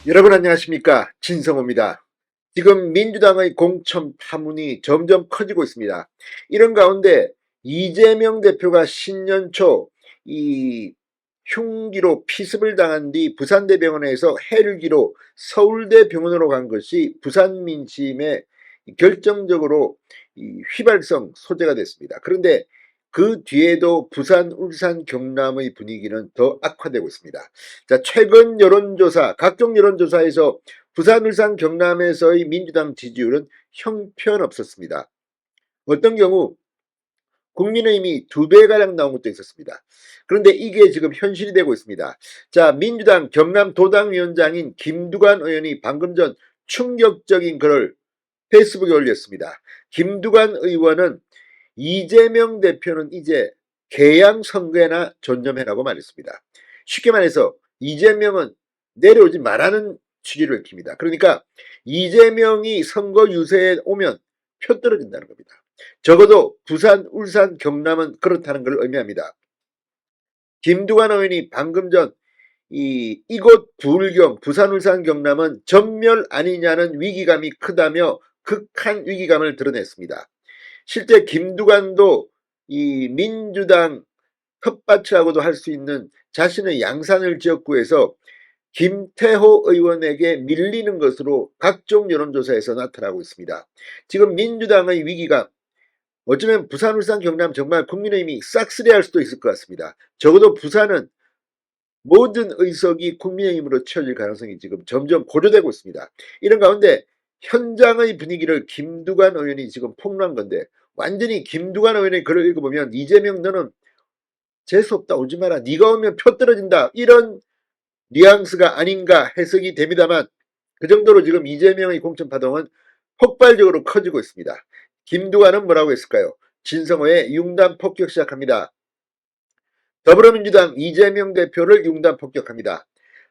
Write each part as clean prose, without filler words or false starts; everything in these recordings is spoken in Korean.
여러분 안녕하십니까? 진성호입니다. 지금 민주당의 공천 파문이 점점 커지고 있습니다. 이런 가운데 이재명 대표가 신년 초 이 흉기로 피습을 당한 뒤 부산대병원에서 헬기로 서울대 병원으로 간 것이 부산 민심에 결정적으로 휘발성 소재가 됐습니다. 그런데 그 뒤에도 부산, 울산, 경남의 분위기는 더 악화되고 있습니다. 자, 최근 여론조사, 각종 여론조사에서 부산, 울산, 경남에서의 민주당 지지율은 형편없었습니다. 어떤 경우 국민의힘이 2배가량 나온 것도 있었습니다. 그런데 이게 지금 현실이 되고 있습니다. 자, 민주당 경남 도당위원장인 김두관 의원이 방금 전 충격적인 글을 페이스북에 올렸습니다. 김두관 의원은 이재명 대표는 이제 개양 선거에나 전념해라고 말했습니다. 쉽게 말해서 이재명은 내려오지 말라는 취지를 밝힙니다. 그러니까 이재명이 선거 유세에 오면 표 떨어진다는 겁니다. 적어도 부산, 울산, 경남은 그렇다는 걸 의미합니다. 김두관 의원이 방금 전 이곳 부울경, 부산, 울산, 경남은 전멸 아니냐는 위기감이 크다며 극한 위기감을 드러냈습니다. 실제 김두관도 이 민주당 텃밭이라고도 할 수 있는 자신의 양산을 지역구에서 김태호 의원에게 밀리는 것으로 각종 여론조사에서 나타나고 있습니다. 지금 민주당의 위기감, 어쩌면 부산, 울산, 경남 정말 국민의힘이 싹쓸이할 수도 있을 것 같습니다. 적어도 부산은 모든 의석이 국민의힘으로 치워질 가능성이 지금 점점 고조되고 있습니다. 이런 가운데 현장의 분위기를 김두관 의원이 지금 폭로한 건데, 완전히 김두관 의원의 글을 읽어보면 이재명 너는 재수없다, 오지 마라, 네가 오면 표 떨어진다, 이런 뉘앙스가 아닌가 해석이 됩니다만, 그 정도로 지금 이재명의 공천 파동은 폭발적으로 커지고 있습니다. 김두관은 뭐라고 했을까요? 진성호의 융단 폭격 시작합니다. 더불어민주당 이재명 대표를 융단 폭격합니다.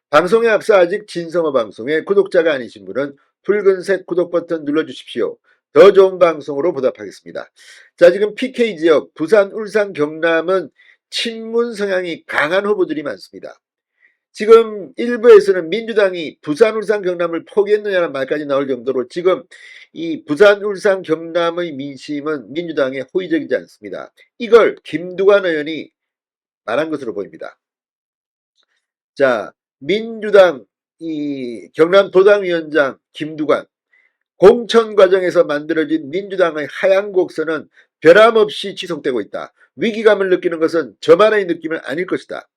방송에 앞서 아직 진성호 방송의 구독자가 아니신 분은 붉은색 구독 버튼 눌러주십시오. 더 좋은 방송으로 보답하겠습니다. 자, 지금 PK 지역 부산, 울산, 경남은 친문 성향이 강한 후보들이 많습니다. 지금 일부에서는 민주당이 부산, 울산, 경남을 포기했느냐는 말까지 나올 정도로 지금 이 부산, 울산, 경남의 민심은 민주당에 호의적이지 않습니다. 이걸 김두관 의원이 말한 것으로 보입니다. 자, 민주당 이 경남 도당위원장 김두관, 공천 과정에서 만들어진 민주당의 하얀 곡선은 변함없이 지속되고 있다. 위기감을 느끼는 것은 저만의 느낌은 아닐 것이다.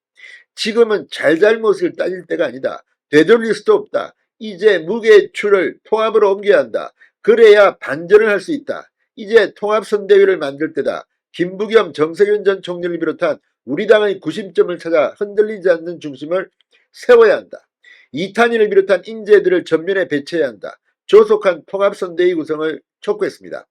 지금은 잘잘못을 따질 때가 아니다. 되돌릴 수도 없다. 이제 무게추를 통합으로 옮겨야 한다. 그래야 반전을 할 수 있다. 이제 통합선대위를 만들 때다. 김부겸, 정세균 전 총리를 비롯한 우리 당의 구심점을 찾아 흔들리지 않는 중심을 세워야 한다. 이탄희를 비롯한 인재들을 전면에 배치해야 한다. 조속한 통합선대위 구성을 촉구했습니다.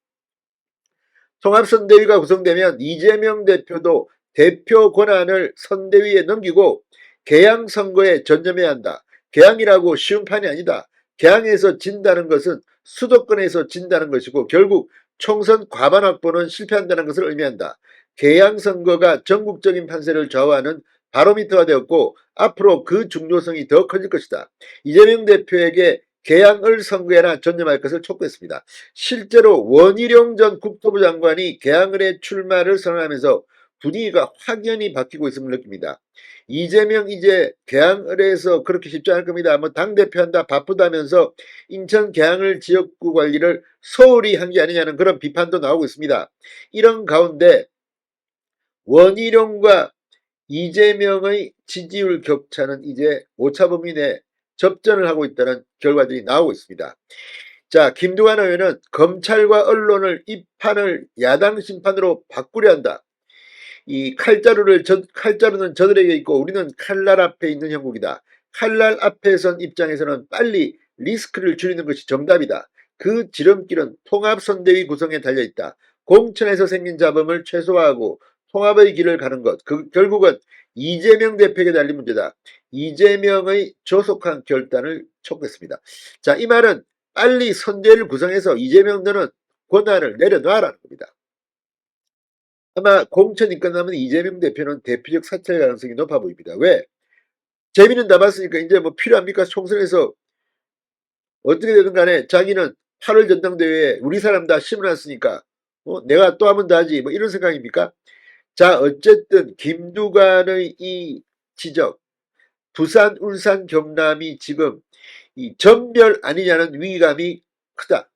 통합선대위가 구성되면 이재명 대표도 대표 권한을 선대위에 넘기고 개항선거에 전념해야 한다. 개항이라고 쉬운 판이 아니다. 개항에서 진다는 것은 수도권에서 진다는 것이고 결국 총선 과반 확보는 실패한다는 것을 의미한다. 개항선거가 전국적인 판세를 좌우하는 바로미터가 되었고 앞으로 그 중요성이 더 커질 것이다. 이재명 대표에게 개항을 선거에나 전념할 것을 촉구했습니다. 실제로 원희룡 전 국토부 장관이 개항을의 출마를 선언하면서 분위기가 확연히 바뀌고 있음을 느낍니다. 이재명 이제 개항을에서 그렇게 쉽지 않을 겁니다. 뭐 당대표 한다 바쁘다면서 인천 개항을 지역구 관리를 서울이 한 게 아니냐는 그런 비판도 나오고 있습니다. 이런 가운데 원희룡과 이재명의 지지율 격차는 이제 오차범위 내 접전을 하고 있다는 결과들이 나오고 있습니다. 자, 김두관 의원은 검찰과 언론을 이 판을 야당 심판으로 바꾸려 한다. 이 칼자루는 저들에게 있고 우리는 칼날 앞에 있는 형국이다. 칼날 앞에 선 입장에서는 빨리 리스크를 줄이는 것이 정답이다. 그 지름길은 통합선대위 구성에 달려있다. 공천에서 생긴 잡음을 최소화하고 통합의 길을 가는 것. 결국은 이재명 대표에게 달린 문제다. 이재명의 조속한 결단을 촉구했습니다. 자, 이 말은 빨리 선대위를 구성해서 이재명 너는 권한을 내려놔라는 겁니다. 아마 공천이 끝나면 이재명 대표는 대표적 사퇴할 가능성이 높아 보입니다. 왜? 재미는 남았으니까 이제 뭐 필요합니까? 총선에서 어떻게 되든 간에 자기는 8월 전당대회에 우리 사람 다 심어놨으니까 내가 또 한 번 더 하지 뭐 이런 생각입니까? 자, 어쨌든 김두관의 이 지적, 부산, 울산, 경남이 지금 이 전멸 아니냐는 위기감이 크다.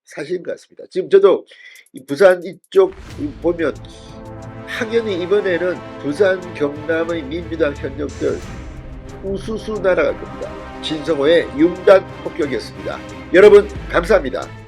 사실인 것 같습니다. 지금 저도 이 부산 이쪽 보면 확연히 이번에는 부산, 경남의 민주당 현역들 우수수 날아갈 겁니다. 진성호의 융단 폭격이었습니다. 여러분 감사합니다.